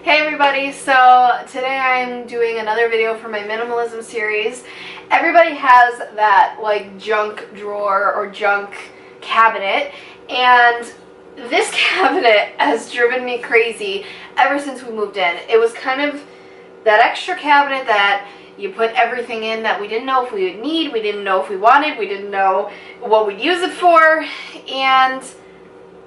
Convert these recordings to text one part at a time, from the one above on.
Hey everybody, so today I'm doing another video for my minimalism series. Everybody has that like junk drawer or junk cabinet, and this cabinet has driven me crazy ever since we moved in. It was kind of that extra cabinet that you put everything in that we didn't know if we would need, we didn't know if we wanted, we didn't know what we'd use it for, and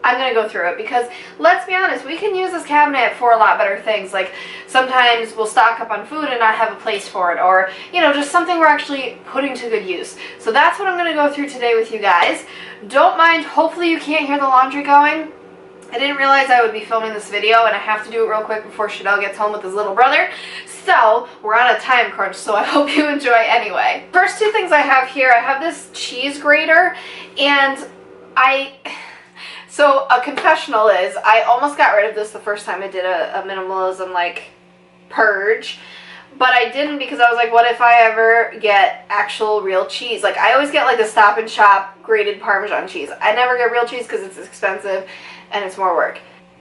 I'm going to go through it because, let's be honest, we can use this cabinet for a lot better things. Like, sometimes we'll stock up on food and not have a place for it, or, you know, just something we're actually putting to good use. So that's what I'm going to go through today with you guys. Don't mind, hopefully you can't hear the laundry going. I didn't realize I would be filming this video, and I have to do it real quick before Shadell gets home with his little brother. So, we're on a time crunch, so I hope you enjoy anyway. First two things I have here, I have this cheese grater, and So a confessional is, I almost got rid of this the first time I did a minimalism like purge, but I didn't because I was like, what if I ever get actual real cheese? Like, I always get like the Stop and Shop grated Parmesan cheese. I never get real cheese because it's expensive and it's more work.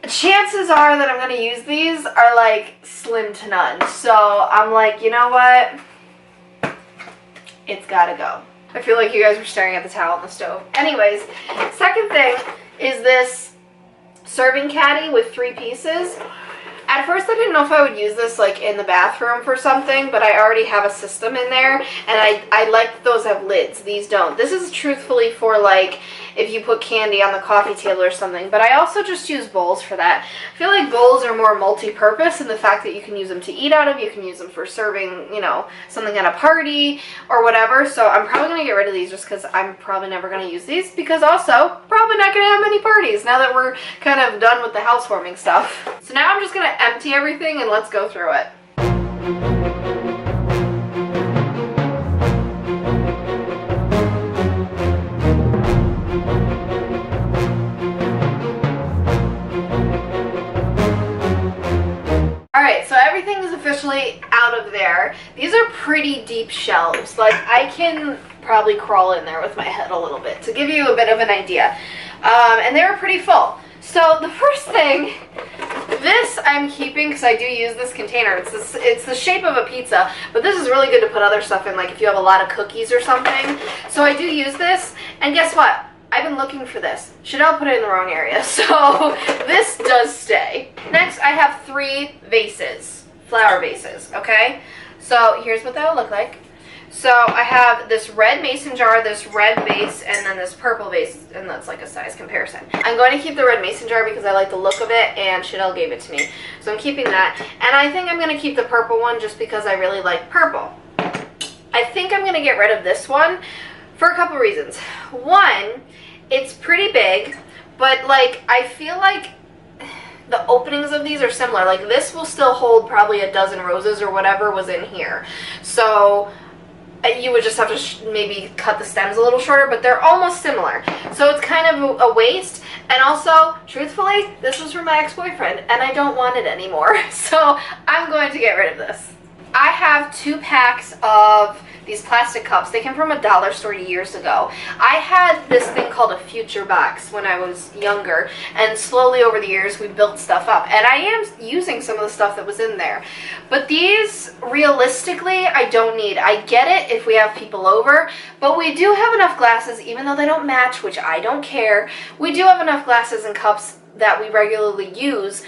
Chances are that I'm going to use these are like slim to none. So I'm like, you know what? It's gotta go. I feel like you guys were staring at the towel on the stove. Anyways, second thing is this serving caddy with 3 pieces. At first I didn't know if I would use this like in the bathroom for something, but I already have a system in there, and I like those have lids. These don't. This is truthfully for like if you put candy on the coffee table or something, but I also just use bowls for that. I feel like bowls are more multi-purpose in the fact that you can use them to eat out of, you can use them for serving, you know, something at a party or whatever. So I'm probably going to get rid of these just because I'm probably never going to use these, because also probably not going to have many parties now that we're kind of done with the housewarming stuff. So now I'm just going to empty everything and let's go through it. Alright, so everything is officially out of there. These are pretty deep shelves. Like, I can probably crawl in there with my head a little bit to give you a bit of an idea. And they were pretty full. So the first thing, this I'm keeping because I do use this container. It's the shape of a pizza, but this is really good to put other stuff in, like if you have a lot of cookies or something. So I do use this, and guess what? I've been looking for this. Shadell put it in the wrong area, so this does stay. Next, I have 3 vases, flower vases, okay? So here's what that will look like. So I have this red mason jar, this red vase, and then this purple vase, and that's like a size comparison. I'm going to keep the red mason jar because I like the look of it, and Shadell gave it to me. So I'm keeping that. And I think I'm going to keep the purple one just because I really like purple. I think I'm going to get rid of this one for a couple reasons. One, it's pretty big, but like I feel like the openings of these are similar. Like this will still hold probably a dozen roses or whatever was in here. So you would just have to maybe cut the stems a little shorter, but they're almost similar. So it's kind of a waste. And also, truthfully, this was from my ex-boyfriend, and I don't want it anymore. So I'm going to get rid of this. I have 2 packs of these plastic cups. They came from a dollar store years ago. I had this thing called a future box when I was younger, and slowly over the years we built stuff up, and I am using some of the stuff that was in there. But these, realistically, I don't need. I get it if we have people over, but we do have enough glasses, even though they don't match, which I don't care. We do have enough glasses and cups that we regularly use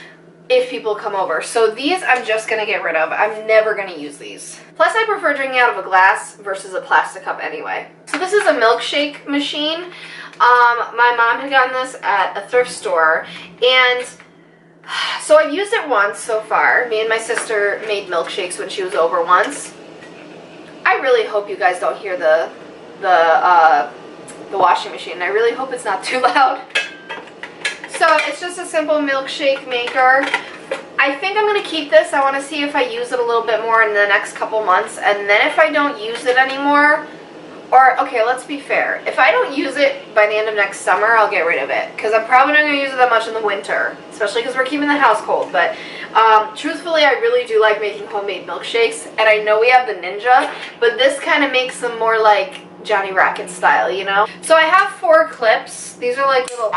if people come over. So these I'm just going to get rid of. I'm never going to use these. Plus I prefer drinking out of a glass versus a plastic cup anyway. So this is a milkshake machine. My mom had gotten this at a thrift store, and so I've used it once so far. Me and my sister made milkshakes when she was over once. I really hope you guys don't hear the washing machine. I really hope it's not too loud. So it's just a simple milkshake maker. I think I'm going to keep this. I want to see if I use it a little bit more in the next couple months. And then if I don't use it anymore, or, okay, let's be fair. If I don't use it by the end of next summer, I'll get rid of it. Because I'm probably not going to use it that much in the winter. Especially because we're keeping the house cold. But truthfully, I really do like making homemade milkshakes. And I know we have the Ninja, but this kind of makes them more like Johnny Rocket style, you know? So I have 4 clips. These are like little...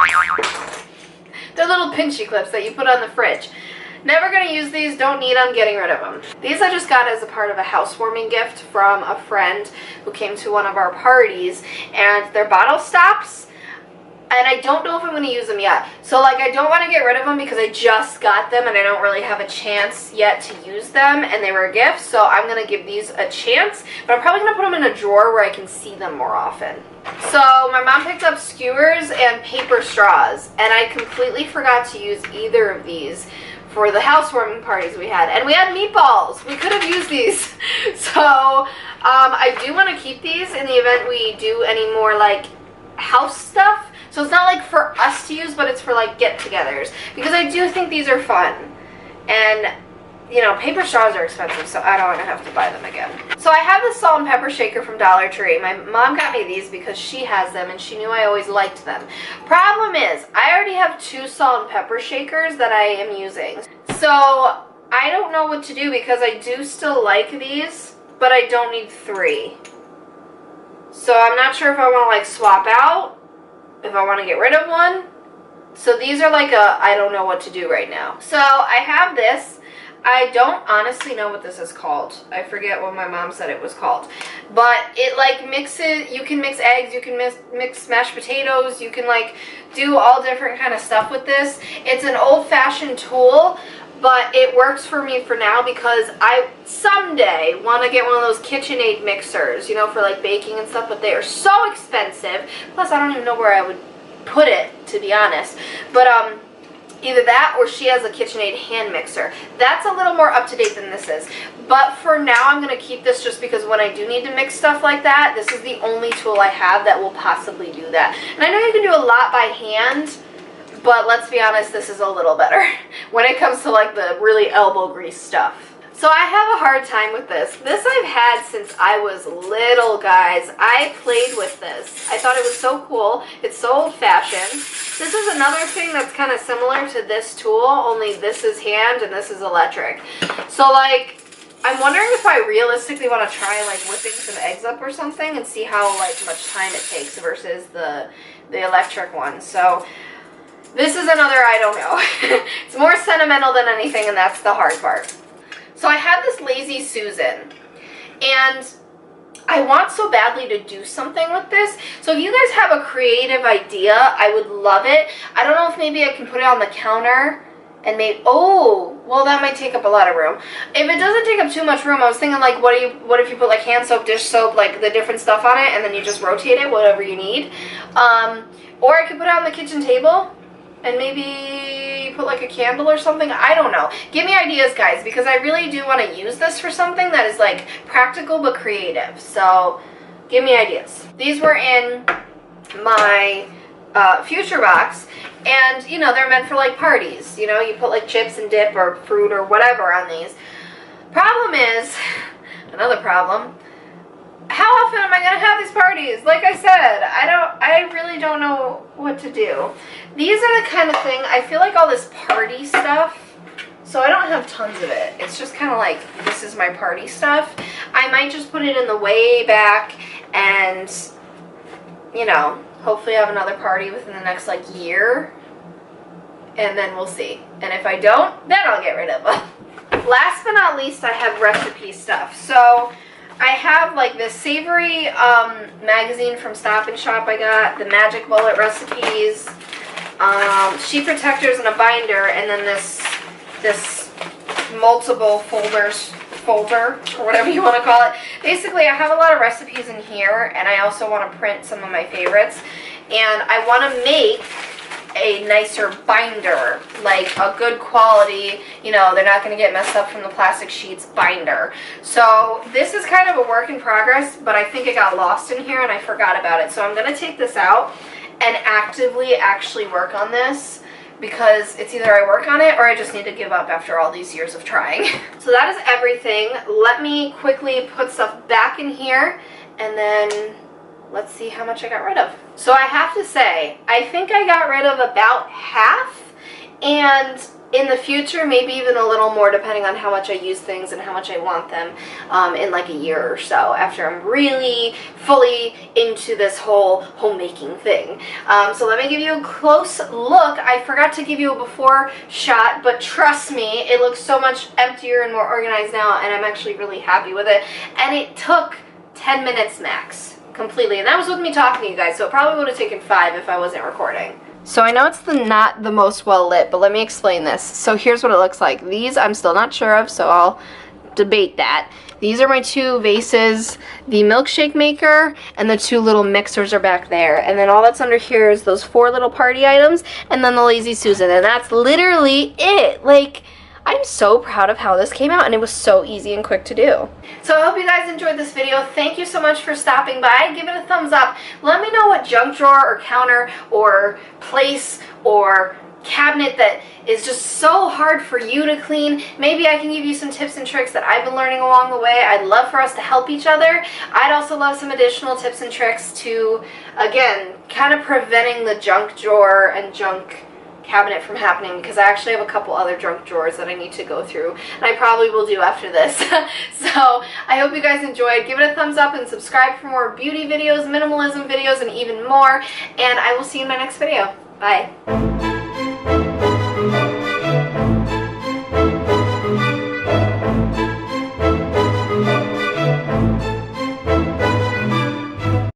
They're little pinchy clips that you put on the fridge. Never gonna use these, don't need them, getting rid of them. These I just got as a part of a housewarming gift from a friend who came to one of our parties, and they're bottle stops, and I don't know if I'm gonna use them yet. So like, I don't wanna get rid of them because I just got them and I don't really have a chance yet to use them, and they were a gift, so I'm gonna give these a chance, but I'm probably gonna put them in a drawer where I can see them more often. So my mom picked up skewers and paper straws, and I completely forgot to use either of these for the housewarming parties we had. And we had meatballs. We could have used these. So I do want to keep these in the event we do any more like house stuff. So it's not like for us to use, but it's for like get-togethers. Because I do think these are fun. And you know, paper straws are expensive, so I don't want to have to buy them again. So I have this salt and pepper shaker from Dollar Tree. My mom got me these because she has them and she knew I always liked them. Problem is, I already have 2 salt and pepper shakers that I am using. So I don't know what to do because I do still like these, but I don't need 3. So I'm not sure if I want to like swap out, if I want to get rid of one. So these are like I don't know what to do right now. So I have this. I don't honestly know what this is called. I forget what my mom said it was called. But it like mixes, you can mix eggs, you can mix mashed potatoes, you can like do all different kind of stuff with this. It's an old-fashioned tool, but it works for me for now because I someday want to get one of those KitchenAid mixers, you know, for like baking and stuff, but they are so expensive. Plus, I don't even know where I would put it, to be honest. But either that or she has a KitchenAid hand mixer. That's a little more up to date than this is. But for now, I'm going to keep this just because when I do need to mix stuff like that, this is the only tool I have that will possibly do that. And I know you can do a lot by hand, but let's be honest, this is a little better when it comes to like the really elbow grease stuff. So I have a hard time with this. This I've had since I was little, guys. I played with this. I thought it was so cool. It's so old-fashioned. This is another thing that's kind of similar to this tool, only this is hand and this is electric. So like, I'm wondering if I realistically want to try like whipping some eggs up or something and see how like much time it takes versus the electric one. So this is another I don't know. It's more sentimental than anything, and that's the hard part. So I have this Lazy Susan, and I want so badly to do something with this. So if you guys have a creative idea, I would love it. I don't know if maybe I can put it on the counter and maybe, oh, well that might take up a lot of room. If it doesn't take up too much room, I was thinking like, what if you put like hand soap, dish soap, like the different stuff on it, and then you just rotate it, whatever you need. Or I could put it on the kitchen table and maybe put like a candle or something. I don't know. Give me ideas, guys, because I really do want to use this for something that is like practical but creative. So give me ideas. These were in my future box, and you know, they're meant for like parties. You know, you put like chips and dip or fruit or whatever on these. Problem is, another problem, how often am I going to have these parties? Like I said, I really don't know what to do. These are the kind of thing, I feel like all this party stuff, so I don't have tons of it. It's just kind of like, this is my party stuff. I might just put it in the way back and, you know, hopefully have another party within the next like year, and then we'll see. And if I don't, then I'll get rid of them. Last but not least, I have recipe stuff. So I have like this savory magazine from Stop and Shop I got, the Magic Bullet recipes, sheet protectors and a binder, and then this multiple folder, or whatever you want to call it. Basically, I have a lot of recipes in here, and I also want to print some of my favorites, and I want to make a nicer binder, like a good quality, you know, they're not going to get messed up from the plastic sheets binder. So this is kind of a work in progress, but I think it got lost in here and I forgot about it. So I'm going to take this out and actively actually work on this, because it's either I work on it or I just need to give up after all these years of trying. So that is everything. Let me quickly put stuff back in here, and then let's see how much I got rid of. So I have to say, I think I got rid of about half, and in the future, maybe even a little more depending on how much I use things and how much I want them in like a year or so after I'm really fully into this whole homemaking thing. So let me give you a close look. I forgot to give you a before shot, but trust me, it looks so much emptier and more organized now, and I'm actually really happy with it. And it took 10 minutes max, completely. And that was with me talking to you guys, so it probably would have taken 5 if I wasn't recording. So I know it's not the most well lit, but let me explain this. So here's what it looks like. These I'm still not sure of, so I'll debate that. These are my 2 vases, the milkshake maker, and the 2 little mixers are back there. And then all that's under here is those 4 little party items, and then the Lazy Susan, and that's literally it. Like, I'm so proud of how this came out, and it was so easy and quick to do. So I hope you guys enjoyed this video. Thank you so much for stopping by. Give it a thumbs up. Let me know what junk drawer or counter or place or cabinet that is just so hard for you to clean. Maybe I can give you some tips and tricks that I've been learning along the way. I'd love for us to help each other. I'd also love some additional tips and tricks to, again, kind of preventing the junk drawer and junk cabinet from happening, because I actually have a couple other junk drawers that I need to go through, and I probably will do after this. So I hope you guys enjoyed. Give it a thumbs up and subscribe for more beauty videos, minimalism videos, and even more, and I will see you in my next video. Bye.